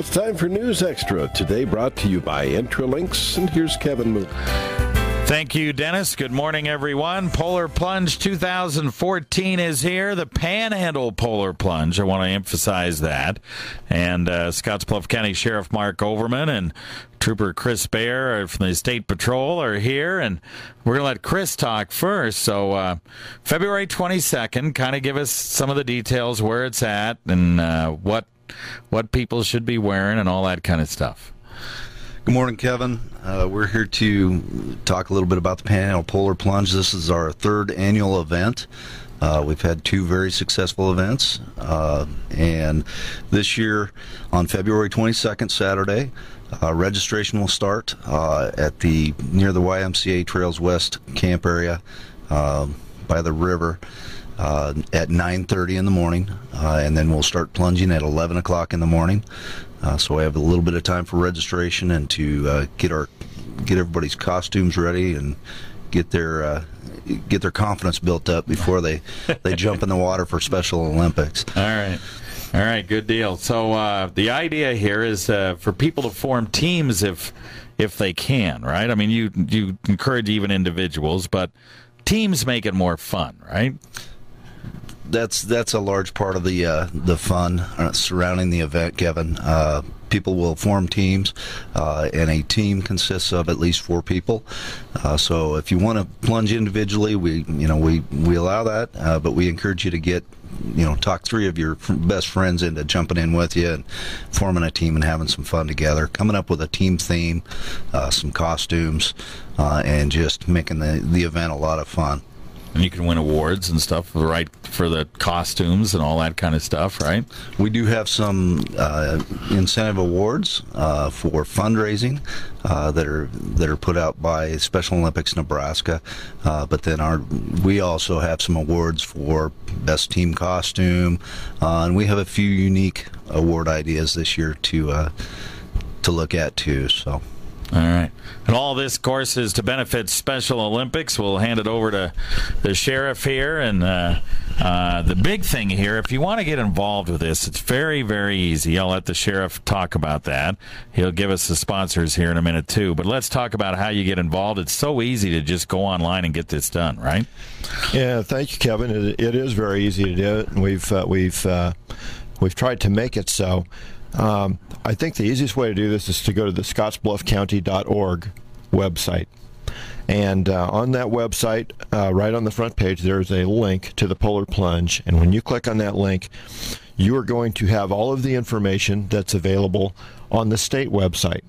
Now it's time for News Extra. Today brought to you by Intralinks, and here's Kevin Mooney. Thank you, Dennis. Good morning, everyone. Polar Plunge 2014 is here, the Panhandle Polar Plunge. I want to emphasize that. And Scottsbluff County Sheriff Mark Overman and Trooper Chris Baer from the State Patrol are here, and we're going to let Chris talk first. So February 22nd, kind of give us some of the details, where it's at, and what people should be wearing and all that kind of stuff. Good morning, Kevin. We're here to talk a little bit about the Panhandle Polar Plunge. This is our third annual event. We've had two very successful events, and this year on February 22nd, Saturday, registration will start near the YMCA Trails West camp area by the river at 9:30 in the morning, and then we'll start plunging at 11 o'clock in the morning. So we have a little bit of time for registration and to get everybody's costumes ready and get their confidence built up before they jump in the water for Special Olympics. All right, good deal. So the idea here is for people to form teams if they can, right? I mean, you encourage even individuals, but teams make it more fun, right? That's a large part of the fun surrounding the event, Kevin. People will form teams, and a team consists of at least 4 people. So if you want to plunge individually, we allow that, but we encourage you to talk 3 of your best friends into jumping in with you and forming a team and having some fun together, coming up with a team theme, some costumes, and just making the event a lot of fun. And you can win awards and stuff, right, for the costumes and all that kind of stuff, right? We do have some incentive awards for fundraising that are put out by Special Olympics Nebraska. But then we also have some awards for best team costume, and we have a few unique award ideas this year to look at too. So. All right. And all this, of course, is to benefit Special Olympics. We'll hand it over to the sheriff here. And the big thing here, if you want to get involved with this, it's very, very easy. I'll let the sheriff talk about that. He'll give us the sponsors here in a minute, too. But let's talk about how you get involved. It's so easy to just go online and get this done, right? Yeah, thank you, Kevin. It is very easy to do it, and we've tried to make it so. I think the easiest way to do this is to go to the scottsbluffcounty.org website. And on that website, right on the front page, there's a link to the Polar Plunge. And when you click on that link, you are going to have all of the information that's available on the state website.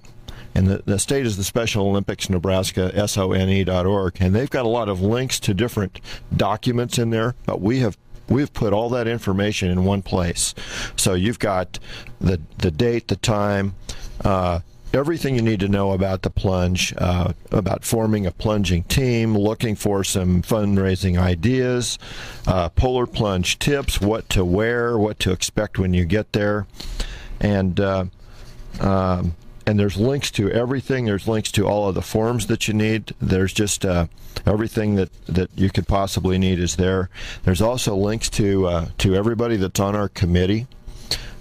And the state is the Special Olympics Nebraska, SONE.org. And they've got a lot of links to different documents in there, but we've put all that information in one place. So you've got the date, the time, everything you need to know about the plunge, about forming a plunging team, looking for some fundraising ideas, polar plunge tips, what to wear, what to expect when you get there. And there's links to everything. There's links to all of the forms that you need. There's just everything that you could possibly need is there. There's also links to everybody that's on our committee.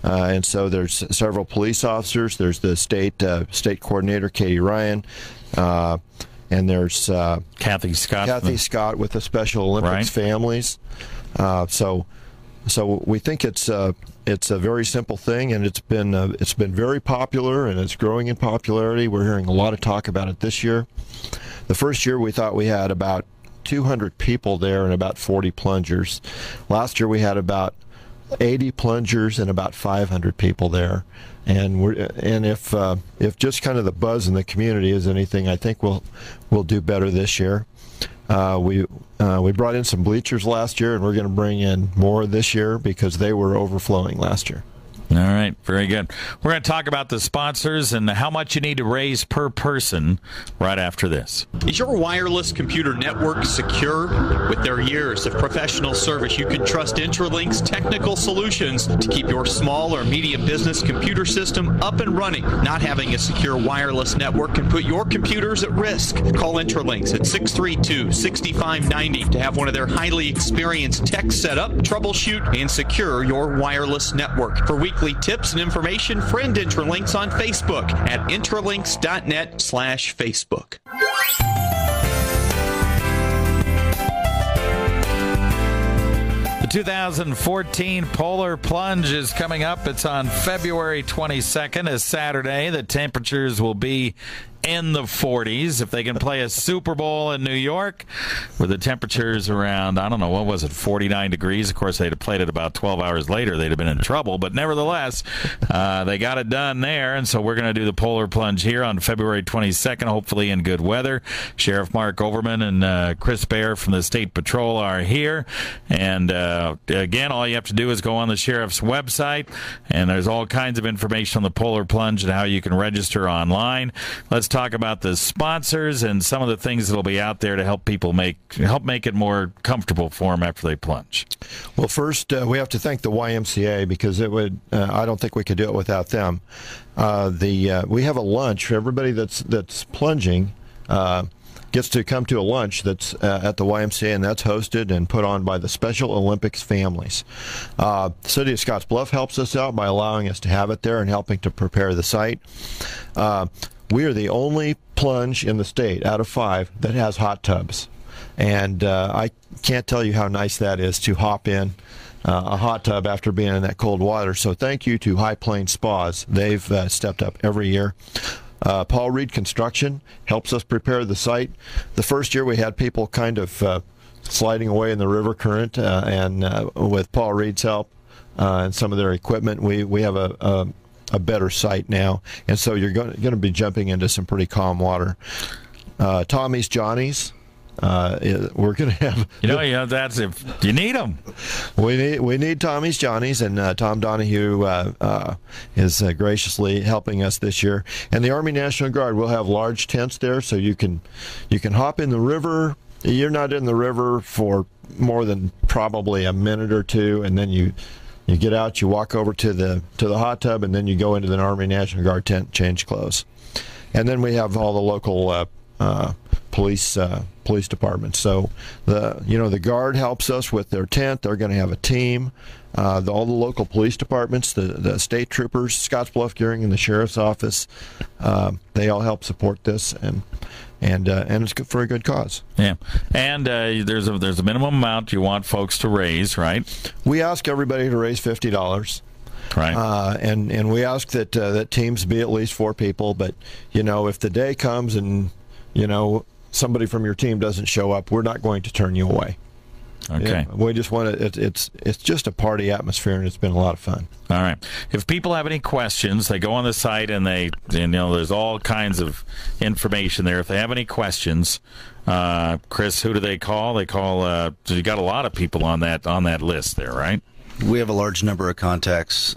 And so there's several police officers. There's the state coordinator, Katie Ryan. And there's Kathy Scott with the Special Olympics families. So we think it's a very simple thing, and it's been very popular, and it's growing in popularity. We're hearing a lot of talk about it this year. The first year we thought we had about 200 people there and about 40 plungers. Last year we had about 80 plungers and about 500 people there. And if just kind of the buzz in the community is anything, I think we'll do better this year. We brought in some bleachers last year, and we're going to bring in more this year because they were overflowing last year. All right, very good. We're going to talk about the sponsors and how much you need to raise per person right after this. Is your wireless computer network secure? With their years of professional service, you can trust Intralink's technical solutions to keep your small or medium business computer system up and running. Not having a secure wireless network can put your computers at risk. Call Intralinks at 632-6590 to have one of their highly experienced techs set up, troubleshoot, and secure your wireless network. For weekly weekly tips and information, friend Intralinks on Facebook at intralinks.net/Facebook. The 2014 Polar Plunge is coming up. It's on February 22nd, a Saturday. The temperatures will be in the 40s. If they can play a Super Bowl in New York where the temperature's around, I don't know, what was it, 49 degrees. Of course, they'd have played it about 12 hours later. They'd have been in trouble. But nevertheless, they got it done there. And so we're going to do the Polar Plunge here on February 22nd, hopefully in good weather. Sheriff Mark Overman and Chris Baer from the State Patrol are here. And again, all you have to do is go on the sheriff's website, and there's all kinds of information on the Polar Plunge and how you can register online. Let's talk about the sponsors and some of the things that will be out there to help people make it more comfortable for them after they plunge. Well, first, we have to thank the YMCA because it would. I don't think we could do it without them. We have a lunch for everybody that's plunging. Gets to come to a lunch that's at the YMCA, and that's hosted and put on by the Special Olympics families. The City of Scottsbluff helps us out by allowing us to have it there and helping to prepare the site. We are the only plunge in the state out of 5 that has hot tubs. And I can't tell you how nice that is to hop in a hot tub after being in that cold water. So thank you to High Plains Spas. They've stepped up every year. Paul Reed Construction helps us prepare the site. The first year we had people kind of sliding away in the river current, and with Paul Reed's help and some of their equipment, we have a better site now, and so you're going to be jumping into some pretty calm water. Tommy's Johnny's, we're going to have. That's if you need them. We need Tommy's Johnny's, and Tom Donahue is graciously helping us this year. And the Army National Guard will have large tents there, so you can hop in the river. You're not in the river for more than probably a minute or two, and then you get out, you walk over to the hot tub, and then you go into the Army National Guard tent, change clothes. And then we have all the local police departments. So the Guard helps us with their tent. They're going to have a team. All the local police departments, the state troopers, Scottsbluff, Gearing, and the sheriff's office, they all help support this, and it's good for a good cause. Yeah, and there's a minimum amount you want folks to raise, right? We ask everybody to raise $50. Right. And we ask that teams be at least 4 people. But if the day comes and somebody from your team doesn't show up, we're not going to turn you away. Okay. We just want to. It's just a party atmosphere, and it's been a lot of fun. All right. If people have any questions, they go on the site, and there's all kinds of information there. If they have any questions, Chris, who do they call? They call. You got a lot of people on that list there, right? We have a large number of contacts.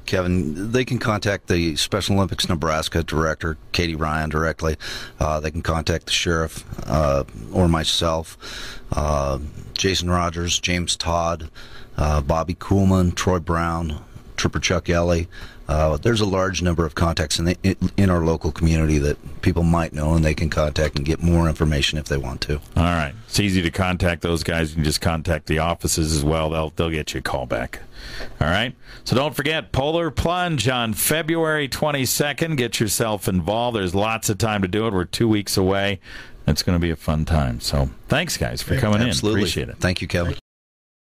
Kevin, they can contact the Special Olympics Nebraska director, Katie Ryan, directly. They can contact the sheriff or myself, Jason Rogers, James Todd, Bobby Kuhlman, Troy Brown, Trooper Chuck Ellie. There's a large number of contacts in our local community that people might know, and they can contact and get more information if they want to. All right. It's easy to contact those guys. You can just contact the offices as well. They'll get you a call back. All right. So don't forget, Polar Plunge on February 22nd. Get yourself involved. There's lots of time to do it. We're 2 weeks away. It's going to be a fun time. So thanks, guys, for coming in. Absolutely. Appreciate it. Thank you, Kevin.